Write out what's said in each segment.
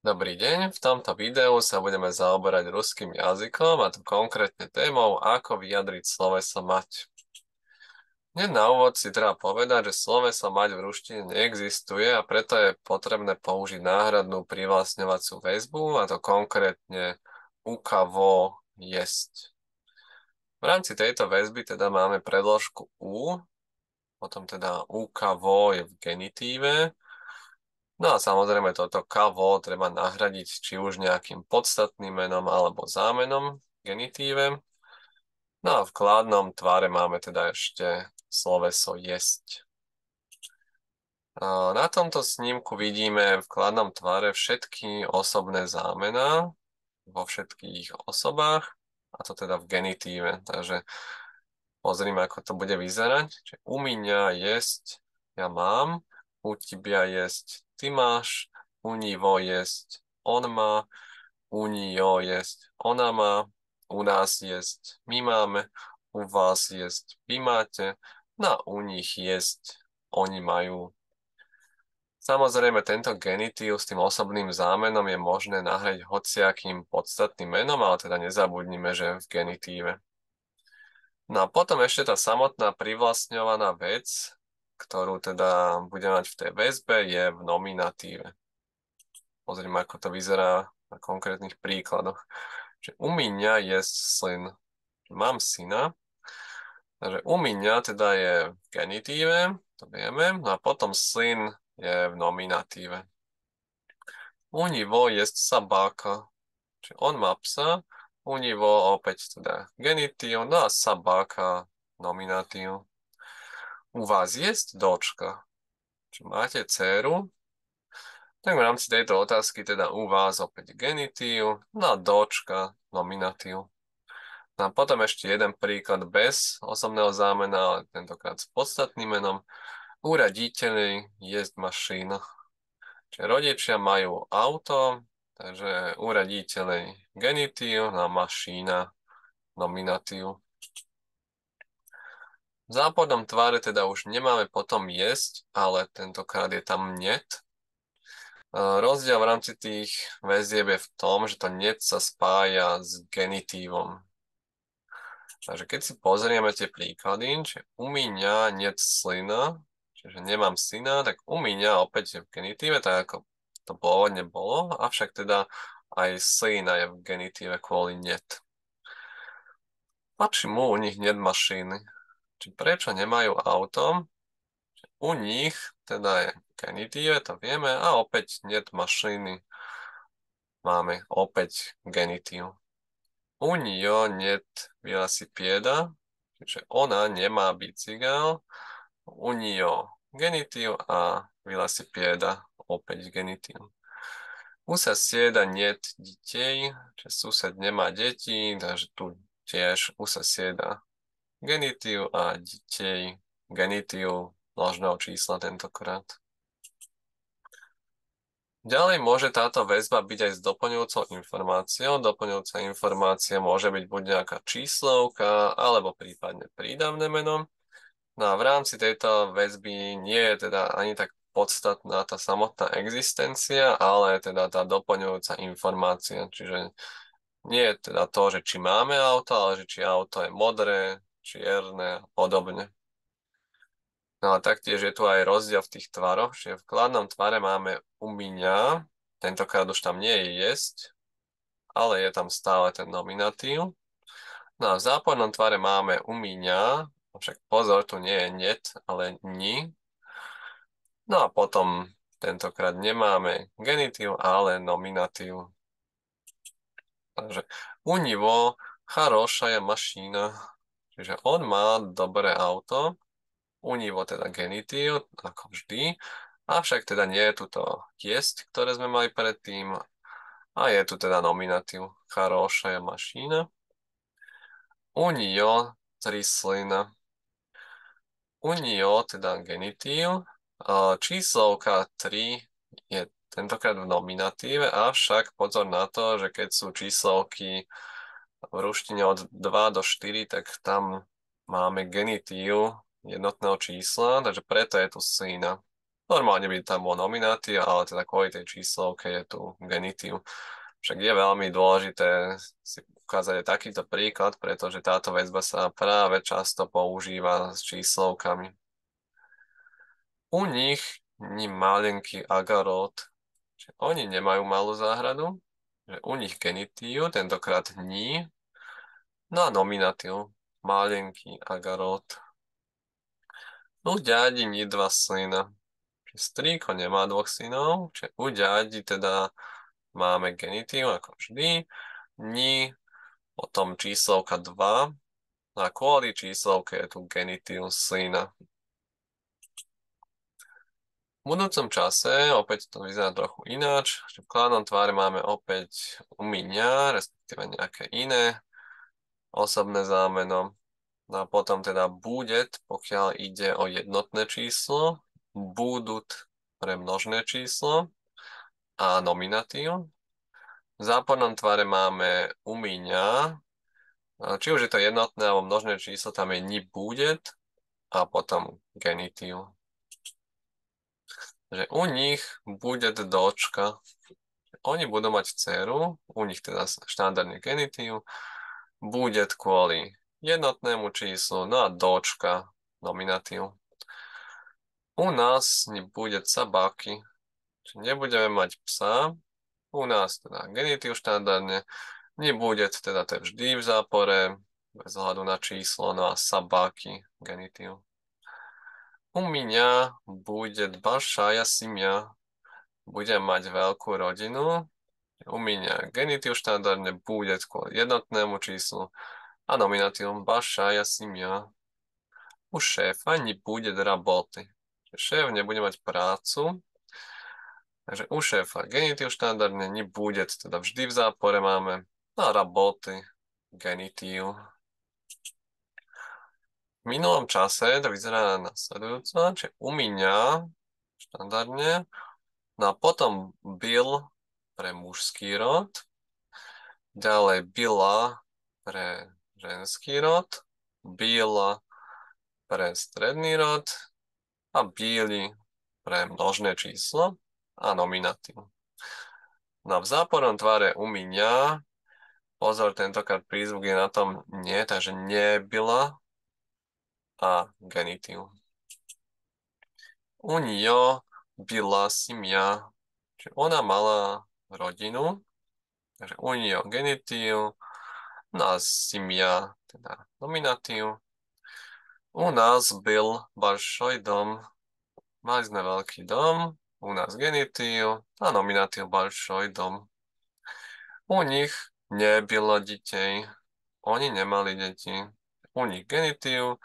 Dobrý deň, v tomto videu sa budeme zaoberať ruským jazykom a to konkrétne témou, ako vyjadriť sloveso mať. Hneď na úvod si treba povedať, že sloveso mať v ruštine neexistuje a preto je potrebné použiť náhradnú privlastňovacú väzbu a to konkrétne ukavo jesť. V rámci tejto väzby teda máme predložku u, potom teda ukavo je v genitíve. No a samozrejme toto kavo treba nahradiť či už nejakým podstatným menom alebo zámenom v genitíve. No a v kladnom tvare máme teda ešte sloveso jesť. Na tomto snímku vidíme v kladnom tvare všetky osobné zámená vo všetkých osobách, a to teda v genitíve. Takže pozrime, ako to bude vyzerať. Čiže u mňa jesť, ja mám, u tebia jesť, ty máš, u nivo jesť, on má, u nijo jesť, ona má, u nás jesť, my máme, u vás jesť, vy máte, no u nich jesť, oni majú. Samozrejme, tento genitív s tým osobným zámenom je možné nahradiť hociakým podstatným menom, ale teda nezabudnime, že v genitíve. No a potom ešte tá samotná privlastňovaná vec, ktorú teda budeme mať v tej väzbe, je v nominatíve. Pozrime, ako to vyzerá na konkrétnych príkladoch. Čiže u mňa je syn. Mám syna. Takže u mňa teda je v genitíve, to vieme. No a potom syn je v nominatíve. U nivo je собака. Čiže on má psa. U nivo opäť teda genitív. No a собака nominatív. U vás jest dočka. Čiže máte dceru. Tak v rámci tejto otázky teda u vás opäť genitív, no a dočka nominatív. No a potom ešte jeden príklad bez osobného zámena, ale tentokrát s podstatným menom. U родителей есть машина. Čiže rodičia majú auto, takže u родителей genitív, no a mašína nominatív. V zápornom tvare teda už nemáme potom jesť, ale tentokrát je tam niet. Rozdiel v rámci tých väzieb je v tom, že to niet sa spája s genitívom. Takže keď si pozrieme tie príklady, že u mňa niet syna, čiže nemám syna, tak u mňa opäť je v genitíve, tak ako to pôvodne bolo, avšak teda aj syna je v genitíve kvôli niet. Почему у них нет машины? Či prečo nemajú auto? U nich teda je v genitíve, to vieme, a opäť niet mašiny. Máme opäť genitív. U nijo niet velosipeda, čiže ona nemá bicykel. U nijo genitív a velosipeda opäť genitív. U sosieda niet detей, čiže sused nemá deti, takže tu tiež u sosieda genitív a detей genitív množného čísla tentokrát. Ďalej môže táto väzba byť aj s doplňujúcou informáciou. Doplňujúca informácia môže byť buď nejaká číslovka, alebo prípadne prídavné meno. No a v rámci tejto väzby nie je teda ani tak podstatná tá samotná existencia, ale teda tá doplňujúca informácia. Čiže nie je teda to, že či máme auto, ale že či auto je modré, čierne a podobne. No a taktiež je tu aj rozdiel v tých tvaroch, že v kladnom tvare máme u mňa, tentokrát už tam nie je jesť, ale je tam stále ten nominatív. No a v zápornom tvare máme u mňa, však pozor, tu nie je niet, ale ni. No a potom tentokrát nemáme genitív, ale nominatív. Takže u nivo хорошая машина, čiže on má dobré auto. U nivo teda genitív, ako vždy. Avšak teda nie je tu to jesť, ktoré sme mali predtým. A je tu teda nominatív хорошая машина. U nijo tryslina. U nijo teda genitív. Číslovka 3 je tentokrát v nominatíve, avšak pozor na to, že keď sú číslovky v ruštine od 2 do 4, tak tam máme genitív jednotného čísla, takže preto je tu syna. Normálne by tam bol nominatív, ale teda kvôli tej číslovke je tu genitív. Však je veľmi dôležité si ukázať aj takýto príklad, pretože táto väzba sa práve často používa s číslovkami. U nich ni malinký agarot, že oni nemajú malú záhradu, že u nich genitív, tentokrát ní, no a nominatív, malinký agarot. U ďádi ní dva syna. Strýko nemá dvoch synov, čiže u ďádi teda máme genitív ako vždy, ní, potom číslovka 2, a kvôli číslovke je tu genitív syna. V budúcom čase opäť to vyzerá trochu ináč, že v kladnom tváre máme opäť umíňa, respektíve nejaké iné osobné zámeno. No a potom teda bude, pokiaľ ide o jednotné číslo, budut pre množné číslo a nominatív. V zápornom tvare máme umíňa, či už je to jednotné alebo množné číslo, tam je ni будет a potom genitív. Že u nich bude dočka. Oni budú mať dceru, u nich teda štandardný genitív, bude kvôli jednotnému číslu, no a dočka nominatív. U nás nebude собаки, čiže nebudeme mať psa, u nás teda genitív štandardne, nebude teda to je vždy v zápore, bez ohľadu na číslo, no a собаки genitív. U mňa bude большая семья. Budem mať veľkú rodinu. U mňa genitív štandardne bude kvôli jednotnému číslu a nominatív большая семья. U šéfa nebude работы. Šéf nebude mať prácu. Takže u šéfa genitív štandardne nebude, teda vždy v zápore máme. No a работы genitív. V minulom čase to vyzerá nasledujúco, že u mňa štandardne, no a potom byl pre mužský rod, ďalej byla pre ženský rod, byla pre stredný rod a byli pre množné číslo a nominatív. No a v zápornom tvare u mňa, pozor, tentokrát prízvuk je na tom nie, takže nebyla a genitív. U nio byla семья, čiže ona mala rodinu, takže u nio genitív, no a семья, teda nominatív. U nás byl большой dom, mali sme veľký dom, u nás genitív a nominatív большой dom. U nich nebylo detей, oni nemali deti. U nich genitív,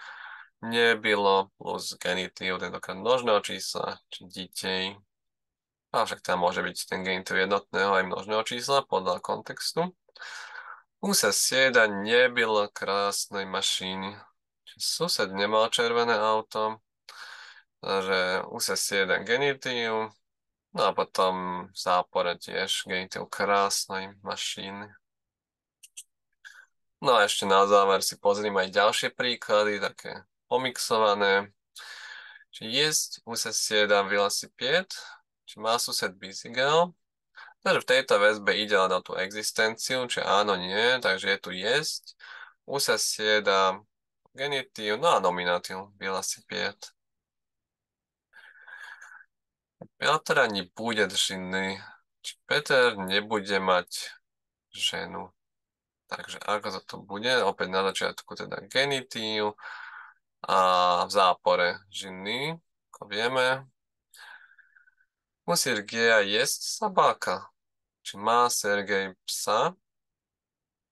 nebylo plus genitív, tentokrát množného čísla, či detей. Avšak tam môže byť ten genitív jednotného aj množného čísla podľa kontextu. U soседа не было красной машины. Sused nemal červené auto, takže u soседа genitív, no a potom v zápore tiež genitív krásnej mašiny. No a ešte na záver si pozrime aj ďalšie príklady, také pomixované. Či jesť u soседа велосипед, či má sused bicykel. Takže v tejto väzbe ide len o tú existenciu, či áno, nie, takže je tu jesť. U soседа genitív, no a nominatív велосипед. Petra nebude ženy, či Peter nebude mať ženu. Takže ako to tu bude? Opäť na začiatku teda genitív a v zápore ženy, ako vieme. U Sergeja jest собака. Či má Sergej psa?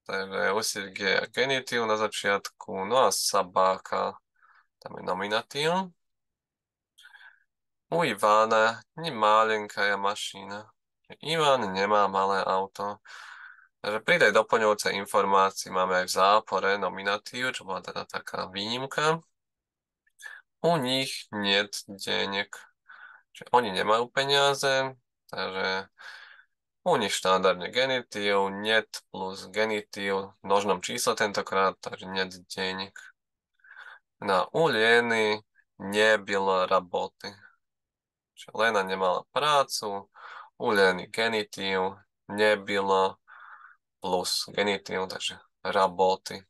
Takže u Sergeja genitív na začiatku, no a собака, tam je nominatív. U Ivana nie маленькая mašina. Ivan nemá malé auto. Takže pri tej doplňujúcej informácii máme aj v zápore nominatív, čo bola teda taká výnimka. U nich niet денег. Čiže oni nemajú peniaze, takže u nich štandardne genitív, niet plus genitív v množnom čísle tentokrát, takže niet денег. No u Leny nebylo работы. Že Lena nemala prácu, u Leny genitív, nebylo, plus genitív, takže работы.